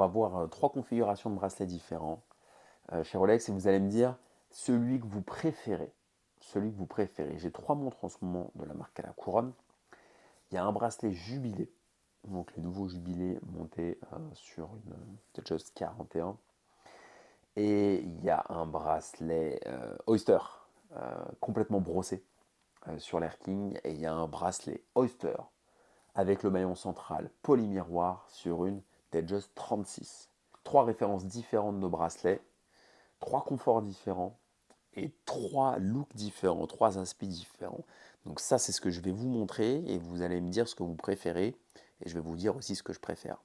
va voir 3 configurations de bracelets différents chez Rolex et vous allez me dire celui que vous préférez. Celui que vous préférez. J'ai 3 montres en ce moment de la marque à la couronne. Il y a un bracelet jubilé, donc le nouveau jubilé monté sur une Datejust 41. Et il y a un bracelet Oyster, complètement brossé sur l'Air King. Et il y a un bracelet Oyster avec le maillon central polymiroir sur une Datejust 36. 3 références différentes de bracelets, 3 conforts différents et 3 looks différents, 3 aspects différents. Donc ça, c'est ce que je vais vous montrer et vous allez me dire ce que vous préférez et je vais vous dire aussi ce que je préfère.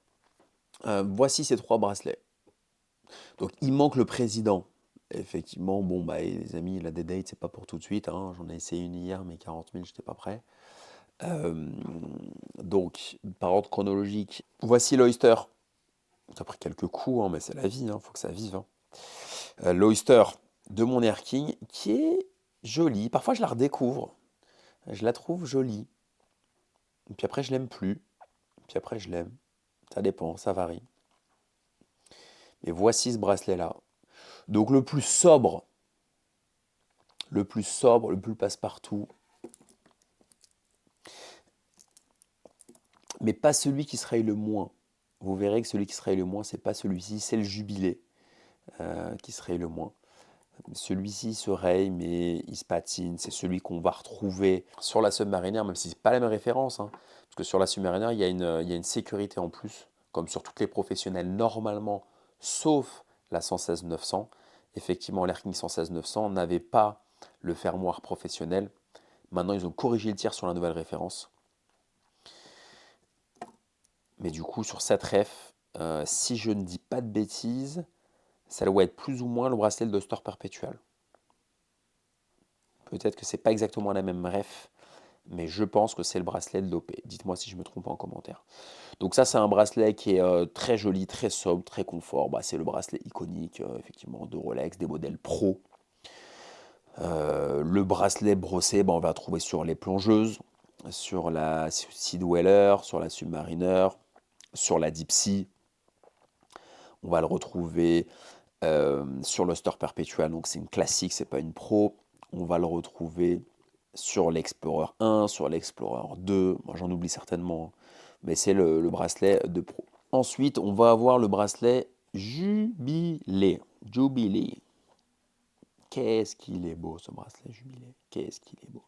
Voici ces 3 bracelets. Donc il manque le président. Effectivement, bon bah les amis, la dead date c'est pas pour tout de suite, hein. J'en ai essayé une hier, mais 40 000, j'étais pas prêt. Euh, donc, par ordre chronologique, voici l'Oyster. Ça a pris quelques coups, hein, mais c'est la vie, hein, faut que ça vive, hein. L'Oyster de mon Air King, qui est jolie. Parfois, je la redécouvre. Je la trouve jolie. Et puis après, je l'aime plus. Puis après, je l'aime. Ça dépend, ça varie. Et voici ce bracelet-là. Donc, le plus passe-partout, mais pas celui qui se raye le moins. Vous verrez que celui qui se raye le moins, c'est pas celui-ci, c'est le jubilé qui se raye le moins. Celui-ci se raye, mais il se patine. C'est celui qu'on va retrouver sur la Submariner, même si c'est pas la même référence, hein, parce que sur la Submariner, il y a une sécurité en plus, comme sur toutes les professionnelles normalement, sauf la 116-900. Effectivement, l'Air King 116-900 n'avait pas le fermoir professionnel. Maintenant, ils ont corrigé le tir sur la nouvelle référence. Mais du coup, sur cette ref, si je ne dis pas de bêtises, ça doit être plus ou moins le bracelet de Store Perpetual. Peut-être que c'est pas exactement la même ref, mais je pense que c'est le bracelet de l'OP. Dites-moi si je me trompe en commentaire. Donc ça, c'est un bracelet qui est très joli, très sobre, très confort. Bah, c'est le bracelet iconique, effectivement, de Rolex, des modèles pro. Le bracelet brossé, bah, on va trouver sur les plongeuses, sur la Sea Dweller, sur la Submariner, sur la Deep Sea. On va le retrouver sur l'Oster Perpetual, donc c'est une classique, c'est pas une pro. On va le retrouver sur l'Explorer 1, sur l'Explorer 2. Moi, j'en oublie certainement, hein, mais c'est le bracelet de pro. Ensuite, on va avoir le bracelet Jubilé. Jubilé. Qu'est-ce qu'il est beau, ce bracelet Jubilé. Qu'est-ce qu'il est beau.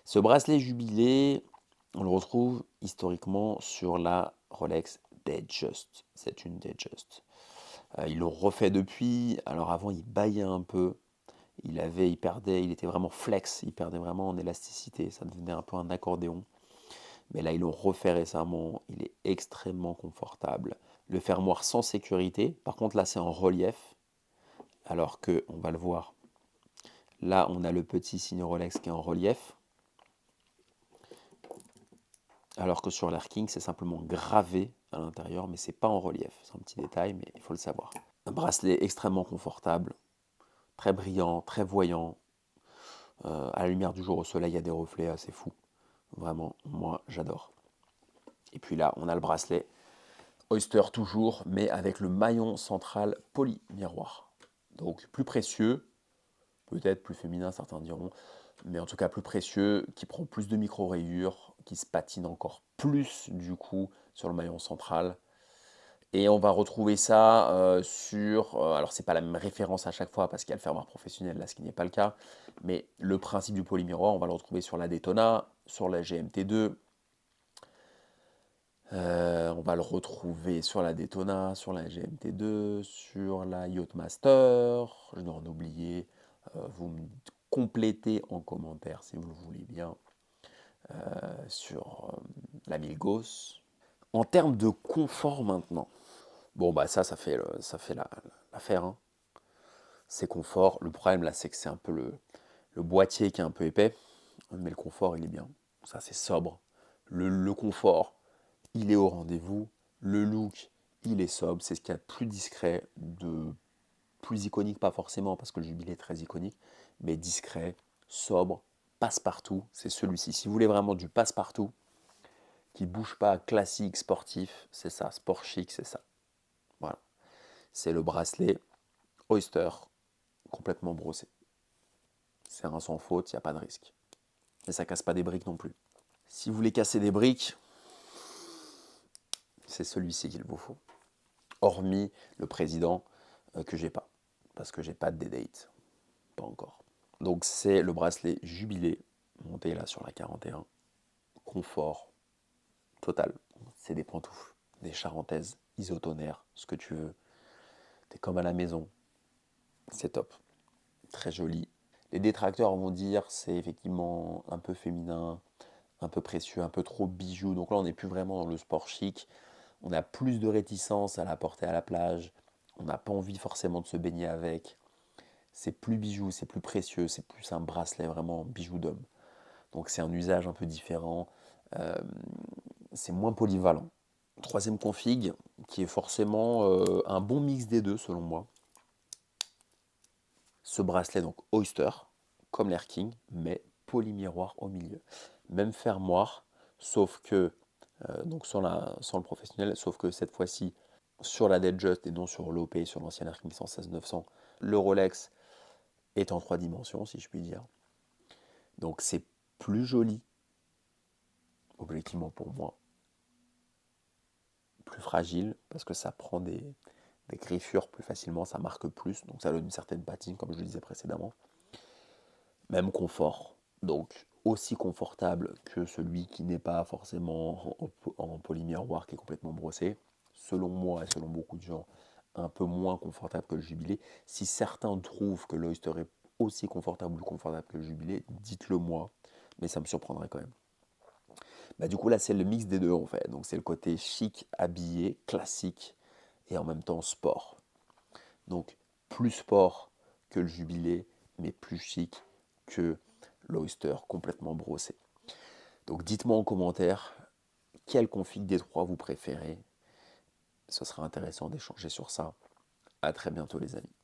Ce bracelet Jubilé, on le retrouve historiquement sur la Rolex Datejust. C'est une Datejust. Ils l'ont refait depuis. Alors avant, il baillait un peu. Il perdait, il était vraiment flex, il perdait vraiment en élasticité. Ça devenait un peu un accordéon. Mais là, ils l'ont refait récemment. Il est extrêmement confortable. Le fermoir sans sécurité. Par contre, là, c'est en relief. Alors que, on va le voir. Là, on a le petit signe Rolex qui est en relief. Alors que sur l'Air King, c'est simplement gravé à l'intérieur, mais c'est pas en relief. C'est un petit détail, mais il faut le savoir. Un bracelet extrêmement confortable, très brillant, très voyant. À la lumière du jour au soleil, il y a des reflets assez fous. Vraiment, moi, j'adore. Et puis là, on a le bracelet Oyster toujours, mais avec le maillon central poly-miroir. Donc plus précieux, peut-être plus féminin, certains diront, mais en tout cas plus précieux, qui prend plus de micro-rayures, qui se patine encore plus du coup sur le maillon central. Et on va retrouver ça sur... alors c'est pas la même référence à chaque fois parce qu'il y a le fermoir professionnel, là ce qui n'est pas le cas, mais le principe du polymiroir, on va le retrouver sur la Daytona, sur la GMT2, on va le retrouver sur la Daytona, sur la GMT2, sur la Yachtmaster, je dois en oublier, vous me complétez en commentaire si vous le voulez bien, sur la Milgauss. En termes de confort maintenant, bon bah ça fait, l'affaire, hein. C'est confort, le problème là c'est que c'est un peu le boîtier qui est un peu épais, mais le confort il est bien, ça c'est sobre. Le confort, il est au rendez-vous. Le look, il est sobre. C'est ce qu'il y a de plus discret, de plus iconique, pas forcément, parce que le jubilé est très iconique, mais discret, sobre, passe-partout. C'est celui-ci. Si vous voulez vraiment du passe-partout, qui bouge pas, classique, sportif, c'est ça. Sport chic, c'est ça. Voilà. C'est le bracelet Oyster complètement brossé. C'est un sans faute, il n'y a pas de risque. Et ça casse pas des briques non plus. Si vous voulez casser des briques, c'est celui-ci qu'il vous faut. Hormis le président que j'ai pas. Parce que j'ai pas de D-date. Pas encore. Donc c'est le bracelet Jubilé, monté là sur la 41. Confort total. C'est des pantoufles, des charentaises, isotonaires, ce que tu veux. T'es comme à la maison. C'est top. Très joli. Les détracteurs vont dire c'est effectivement un peu féminin, un peu précieux, un peu trop bijou. Donc là, on n'est plus vraiment dans le sport chic. On a plus de réticence à la porter à la plage. On n'a pas envie forcément de se baigner avec. C'est plus bijou, c'est plus précieux, c'est plus un bracelet vraiment bijou d'homme. Donc c'est un usage un peu différent. Euh, c'est moins polyvalent. Troisième config, qui est forcément un bon mix des deux selon moi. Ce bracelet, donc Oyster, comme l'Air King, mais polymiroir au milieu. Même fermoir, sauf que, donc sans le professionnel, sauf que cette fois-ci, sur la Datejust et non sur l'OP, sur l'ancien Air King 116-900, le Rolex est en 3 dimensions, si je puis dire. Donc c'est plus joli, objectivement pour moi, plus fragile, parce que ça prend des griffures plus facilement, ça marque plus, donc ça donne une certaine patine, comme je le disais précédemment. Même confort, donc aussi confortable que celui qui n'est pas forcément en polymiroir, qui est complètement brossé. Selon moi et selon beaucoup de gens, un peu moins confortable que le Jubilé. Si certains trouvent que l'Oyster est aussi confortable ou confortable que le Jubilé, dites-le moi, mais ça me surprendrait quand même. Bah, du coup, là, c'est le mix des deux en fait. Donc, c'est le côté chic, habillé, classique et en même temps sport. Donc, plus sport que le Jubilé, mais plus chic que l'Oyster complètement brossé. Donc, dites-moi en commentaire quel config des trois vous préférez. Ce sera intéressant d'échanger sur ça. À très bientôt, les amis.